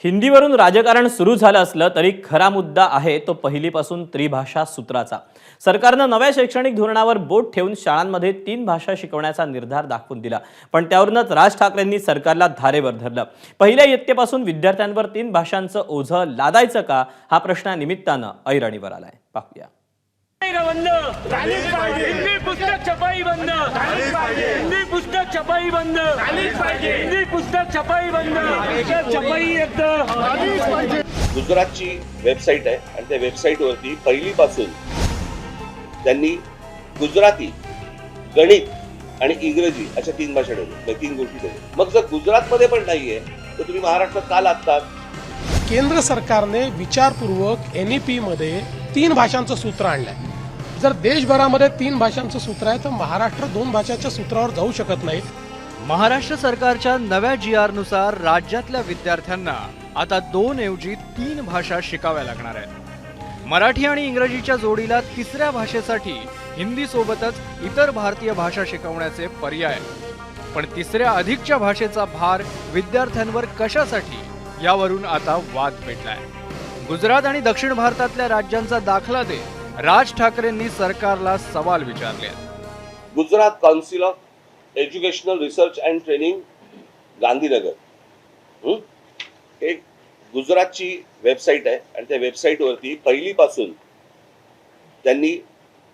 हिंदीवरून राजकारण सुरू झालं असलं तरी खरा मुद्दा आहे तो पहिलीपासून त्रिभाषा सूत्राचा। सरकारनं नव्या शैक्षणिक धोरणावर बोट ठेवून शाळांमध्ये 3 भाषा शिकवण्याचा निर्धार दाखवून दिला, पण त्यावरूनच राज ठाकरेंनी सरकारला धारेवर धरलं। पहिल्या इयत्तेपासून विद्यार्थ्यांवर 3 भाषांचं ओझं लादायचं का, हा प्रश्न निमित्तानं ऐरणीवर आलाय। पाहूया। बंद हिंदी पुस्तक छपाई बंद हिंदी पुस्तक छपाई बंद हिंदी पुस्तक छपाई बंद छपाई एकदम। गुजरातची वेबसाईट आहे आणि त्या वेबसाईटवरती पहिलीपासून त्यांनी गुजराती, गणित आणि इंग्रजी अशा 3 भाषा ठेवल्या, 3 गोष्टी ठेवल्या। मग जर गुजरातमध्ये पण नाहीये तर तुम्ही महाराष्ट्रात का लागतात? केंद्र सरकारने विचारपूर्वक NEP मध्ये 3 भाषांचं सूत्र आणलंय। जर देशभरामध्ये 3 भाषांचं सूत्र आहे तर महाराष्ट्र 2 भाषांच्या सूत्रावर जाऊ शकत नाही। महाराष्ट्र सरकारच्या नव्या GR नुसार राज्यातल्या विद्यार्थ्यांना आता 2 ऐवजी 3 भाषा शिकाव्या लागणार आहेत। मराठी आणि इंग्रजीच्या जोडीला 3ऱ्या भाषेसाठी हिंदी सोबतच इतर भारतीय भाषा शिकवण्याचे पर्याय, पण 3ऱ्या अधिकच्या भाषेचा भार विद्यार्थ्यांवर कशासाठी, यावरून आता वाद पेटलाय। गुजरात आणि दक्षिण भारतातल्या राज्यांचा दाखला देत राज ठाकरेंनी सरकारला सवाल विचारले। Gujarat council of educational research and training Gandhinagar एक गुजरातची वेबसाईट आहे आणि त्या वेबसाईटवरती पहिलीपासून त्यांनी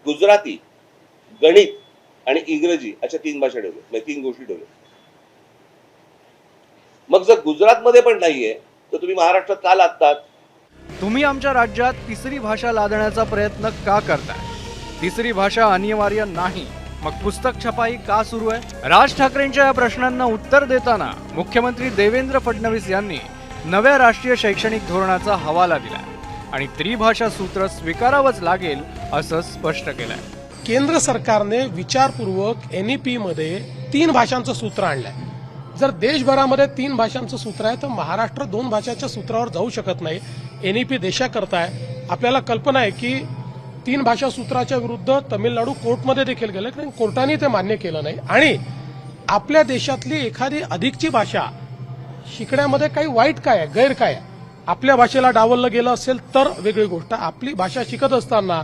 गुजराती, गणित आणि इंग्रजी अशा 3 भाषा ठेवल्या, 3 गोष्टी ठेवल्या। मग जर गुजरातमध्ये पण नाहीये तर तुम्ही महाराष्ट्रात का लागतात? तुम्ही आमच्या राज्यात 3री भाषा लादण्याचा प्रयत्न का करताय? 3री भाषा अनिवार्य नाही, मग पुस्तक छपाई का सुरू आहे? राज ठाकरेंच्या या प्रश्नांना उत्तर देताना मुख्यमंत्री देवेंद्र फडणवीस यांनी नव्या राष्ट्रीय शैक्षणिक धोरणाचा हवाला दिला आणि त्रिभाषा सूत्र स्वीकारावंच लागेल असं स्पष्ट केलंय। केंद्र सरकारने विचारपूर्वक NEP मध्ये 3 भाषांचं सूत्र आणलंय। जर देशभरामध्ये 3 भाषांचं सूत्र आहे तर महाराष्ट्र 2 भाषाच्या सूत्रावर जाऊ शकत नाही। NEP देशाकरता आहे। आपल्याला कल्पना आहे की 3 भाषा सूत्राच्या विरुद्ध तमिळनाडू कोर्टमध्ये देखील गेलं, कारण कोर्टाने ते मान्य केलं नाही। आणि आपल्या देशातली एखादी अधिकची भाषा शिकण्यामध्ये काही वाईट काय आहे, गैर काय आहे? आपल्या भाषेला डावललं गेलं असेल तर वेगळी गोष्ट। आपली भाषा शिकत असताना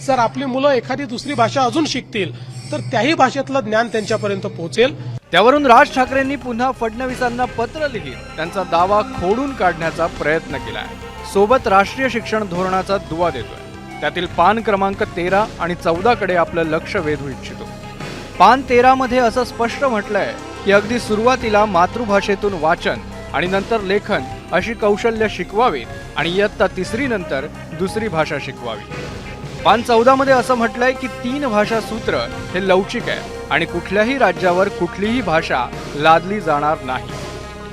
जर आपली मुलं एखादी दुसरी भाषा अजून शिकतील तर त्याही भाषेतलं ज्ञान त्यांच्यापर्यंत पोहोचेल। त्यावरून राज ठाकरेंनी पुन्हा फडणवीसांना पत्र लिहित त्यांचा दावा खोडून काढण्याचा प्रयत्न केलाय। सोबत राष्ट्रीय शिक्षण धोरणाचा दुवा देतोय। त्यातील पान क्रमांक 13 आणि 14 कडे आपलं लक्ष वेधू इच्छितो। पान 13 मध्ये असं स्पष्ट म्हटलंय की अगदी सुरुवातीला मातृभाषेतून वाचन आणि नंतर लेखन अशी कौशल्य शिकवावीत आणि इयत्ता 3री नंतर दुसरी भाषा शिकवावी। पान 14 मध्ये असं म्हटलंय की 3 भाषा सूत्र हे लवचिक आहे आणि कुठल्याही राज्यावर कुठलीही भाषा लादली जाणार नाही।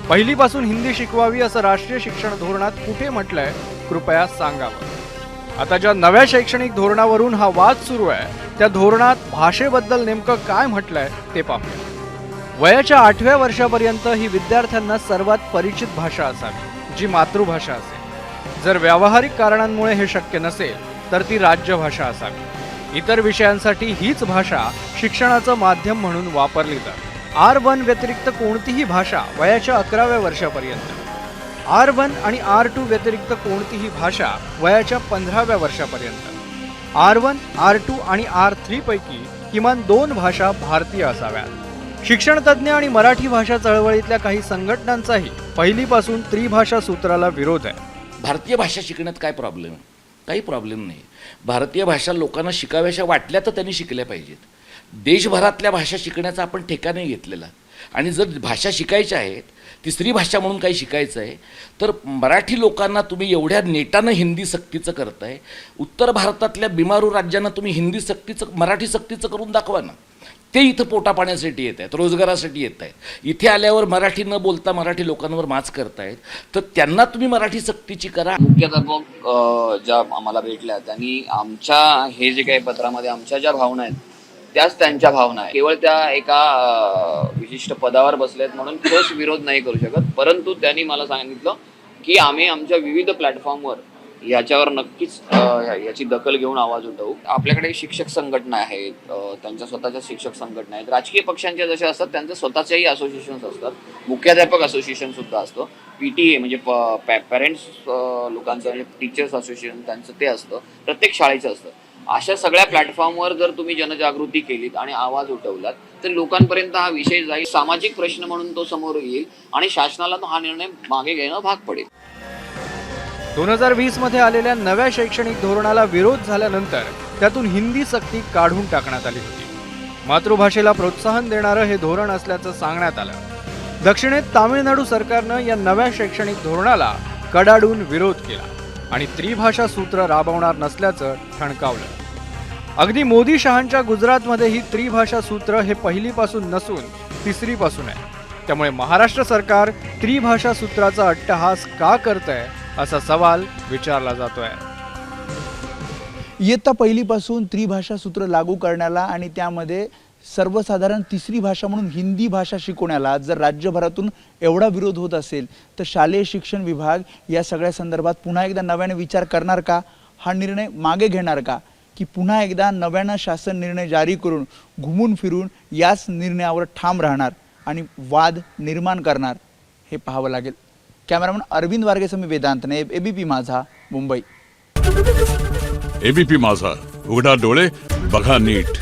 पहिलीपासून हिंदी शिकवावी असं राष्ट्रीय शिक्षण धोरणात कुठे म्हटलंय, कृपया सांगावं। आता ज्या नव्या शैक्षणिक धोरणावरून हा वाद सुरू आहे त्या धोरणात भाषेबद्दल नेमकं काय म्हटलंय ते पाहूया। वयाच्या 8व्या वर्षापर्यंत ही विद्यार्थ्यांना सर्वात परिचित भाषा असावी, जी मातृभाषा असेल। जर व्यावहारिक कारणांमुळे हे शक्य नसेल तर ती राज्यभाषा असावी। इतर विषयांसाठी हीच भाषा शिक्षणाचं माध्यम म्हणून वापरली जाते। R1 व्यतिरिक्त कोणतीही भाषा वयाच्या 11व्या वर्षापर्यंत, R1 आणि R2 व्यतिरिक्त कोणतीही भाषा वयाच्या 15व्या वर्षापर्यंत, R1, R2 आणि R3 पैकी किमान 2 भाषा भारतीय असाव्यात। शिक्षण तज्ज्ञ आणि मराठी भाषा चळवळीतल्या काही संघटनांचाही पहिलीपासून त्रिभाषा सूत्राला विरोध आहे। भारतीय भाषा शिकण्यात काय प्रॉब्लेम आहे? काही प्रॉब्लेम नाही। भारतीय भाषा लोकांना शिकाव्याशा वाटल्या तर त्यांनी शिकल्या पाहिजेत। देशभरातल्या भाषा शिकण्याचा आपण ठेका नाही घेतलेला आणि जर भाषा शिकायच्या आहेत, 3री भाषा म्हणून काही शिकायचं आहे तर मराठी लोकांना तुम्ही एवढ्या नेटानं हिंदी सक्तीचं करताय। उत्तर भारतातल्या बिमारू राज्यांना तुम्ही हिंदी सक्तीचं, मराठी सक्तीचं करून दाखवा ना। ते इथं पोटा पाण्यासाठी येत आहेत, रोजगारासाठी येत आहेत। इथे आल्यावर मराठी न बोलता मराठी लोकांवर माच करतायत, तर त्यांना तुम्ही मराठी सक्तीची करा। मुख्याध्यापक ज्या आम्हाला भेटल्या त्यांनी आमच्या हे जे काही पत्रामध्ये आमच्या ज्या भावना आहेत त्याच त्यांच्या भावना आहेत। केवळ त्या एका विशिष्ट पदावर बसलेत म्हणून ठोस विरोध नाही करू शकत, परंतु त्यांनी मला सांगितलं की आम्ही आमच्या विविध प्लॅटफॉर्मवर याच्यावर नक्कीच याची दखल घेऊन आवाज उठवू. आपल्याकडे शिक्षक संघटना आहेत, त्यांच्या स्वतःच्या शिक्षक संघटना आहेत. राजकीय पक्षांच्या जशा असतात त्यांचे स्वतःच्याही असोसिएशन्स असतात. मुख्याध्यापक असोसिएशन सुद्धा असतं. PTA म्हणजे पॅरेंट्स लोकांचं म्हणजे टीचर्स असोसिएशन त्यांचं ते असतं. प्रत्येक शाळेचं असतं. अशा सगळ्या प्लॅटफॉर्मवर जर तुम्ही जनजागृती केलीत आणि आवाज उठवलात तर लोकांपर्यंत हा विषय जाईल. सामाजिक प्रश्न म्हणून तो समोर येईल आणि शासनाला हा निर्णय मागे घेणं भाग पडेल. 2020 मध्ये आलेल्या नव्या शैक्षणिक धोरणाला विरोध झाल्यानंतर त्यातून हिंदी सक्ती काढून टाकण्यात आली होती. मातृभाषेला प्रोत्साहन देणारं हे धोरण असल्याचं सांगण्यात आलं. दक्षिणेत तामिळनाडू सरकारनं या नव्या शैक्षणिक धोरणाला कडाडून विरोध केला आणि त्रिभाषा सूत्र राबवणार नसल्याचं ठणकावलं. अगदी मोदी शहांच्या गुजरातमध्ये ही त्रिभाषा सूत्र हे पहिलीपासून नसून तिसरीपासून आहे. त्यामुळे महाराष्ट्र सरकार त्रिभाषा सूत्राचा अट्टहास का करतंय असा सवाल विचारला जातोय. इयत्ता पहिलीपासून त्रिभाषा सूत्र लागू करण्याला आणि त्यामध्ये सर्वसाधारण तिसरी भाषा म्हणून हिंदी भाषा शिकवण्याला जर राज्यभरातून एवढा विरोध होत असेल तर शालेय शिक्षण विभाग या सगळ्या संदर्भात पुन्हा एकदा नव्याने विचार करणार का? हा निर्णय मागे घेणार का? की पुन्हा एकदा नव्यानं शासन निर्णय जारी करून घुमून फिरून याच निर्णयावर ठाम राहणार आणि वाद निर्माण करणार? हे पाहावं लागेल. कॅमेरामन अरविंद वारगेसह मी वेदांत नायब, ABP माझा, मुंबई. ABP माझा, उघडा डोळे बघा नीट.